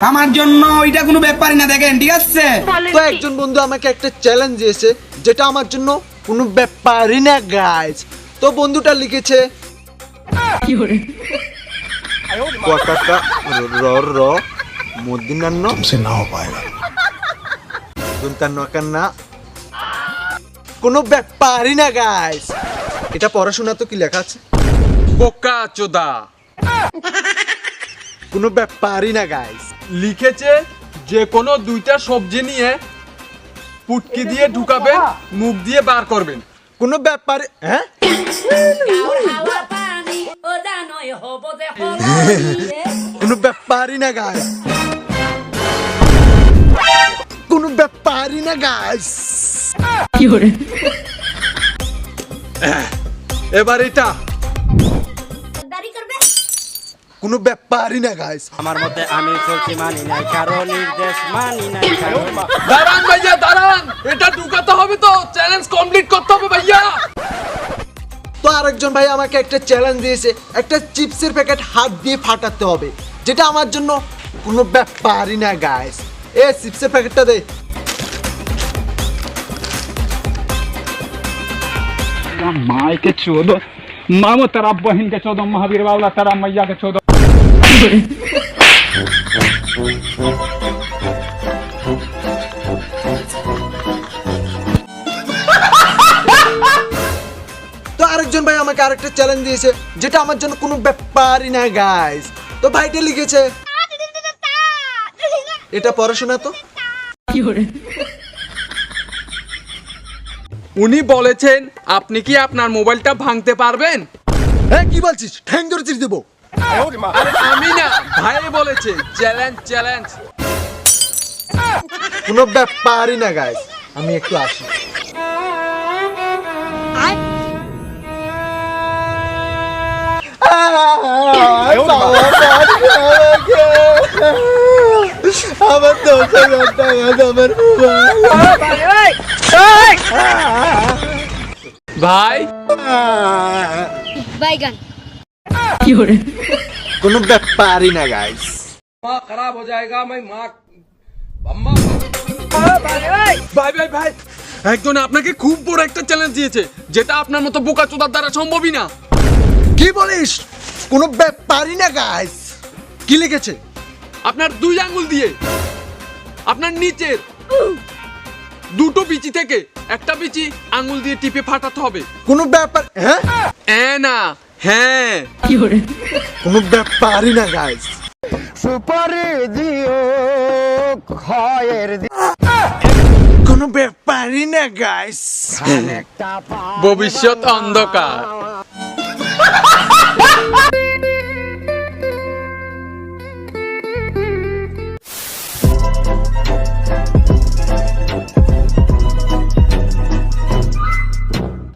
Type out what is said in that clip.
আমার জন্য এটা কোনো ব্যাপারই না, দেখেন ঠিক আছে। তো একজন বন্ধু আমাকে একটা চ্যালেঞ্জ দিয়েছে যেটা আমার জন্য কোনো ব্যাপারই না গাইস। তো বন্ধুটা লিখেছে কোয়াকাকা র র মদিনান্ন तुमसे ना हो पाएगा। দুনতান্ন কান্না কোনো ব্যাপারই না গাইস। এটা পড়াশোনা তো কি লেখা আছে? বোকা চোদা কোনো ব্যাপারই না গাইস। লিখেছে যে কোনো দুইটা সবজি নিয়ে পুটকি দিয়ে ঢুকাবেন, মুখ দিয়ে বার করবেন। কোনো ব্যাপার হ্যাঁ কোনো ব্যাপারই না গাইস। কোনো ব্যাপারই না গাইস। এবার এটা কোনো ব্যাপারই না গাইস। আমার মতে আমি চলছি মানি নাই কারো নির্দেশ মানি নাই কারো দাঁড়ান ভাইয়া দাঁড়ান, এটা ঢুকাতে হবে তো, চ্যালেঞ্জ কমপ্লিট করতে হবে ভাইয়া। তো আরেকজন ভাই আমাকে একটা চ্যালেঞ্জ দিয়েছে, একটা চিপসের প্যাকেট হাত দিয়ে ফাটাতে হবে, যেটা আমার জন্য কোনো ব্যাপারই না গাইস। এ চিপসের প্যাকেটটা দে। माय के चौदह मामो तेरा बहन के चौदह महावीर बाबला तेरा मैया के चौदह তো আরেকজন ভাই আমাকে আরেকটা চ্যালেঞ্জ দিয়েছে যেটা আমার জন্য কোনো ব্যাপারই না গাইস। তো ভাইটা লিখেছে এটা পড়াশোনা তো উনি বলেছেন আপনি কি আপনার মোবাইলটা ভাঙতে পারবেন? হ্যাঁ কি বলছিস, ঠ্যাং ধরে চির দেবো। আরে আমি না, ভাই বলেছে চ্যালেঞ্জ চ্যালেঞ্জ। কোনো ব্যাপারই না গাইস। আমি একটু আসি। আমার 10,000 টাকা আমার ভাই बैगन কোনো ব্যাপারই না গাইস। माँ खराब हो जाएगा, मैं माँ अम्मा ভাই ভাই ভাই, একজন আপনাকে খুব বড় একটা চ্যালেঞ্জ দিয়েছে যেটা আপনার মতো বোকা চোদার দ্বারা সম্ভবই না। কি বলিস? কোনো ব্যাপারই না গাইস। কি লিখেছে? আপনার 2 আঙ্গুল দিয়ে আপনার নিচের দুটো বিচি থেকে একটা বিচি আঙ্গুল দিয়ে টিপে ফাটাতে হবে। কোনো ব্যাপার হ্যাঁ না হ্যাঁ, কোনো ব্যাপারই না গাইস। কোনো ব্যাপারই না গাইস। ভবিষ্যৎ অন্ধকার।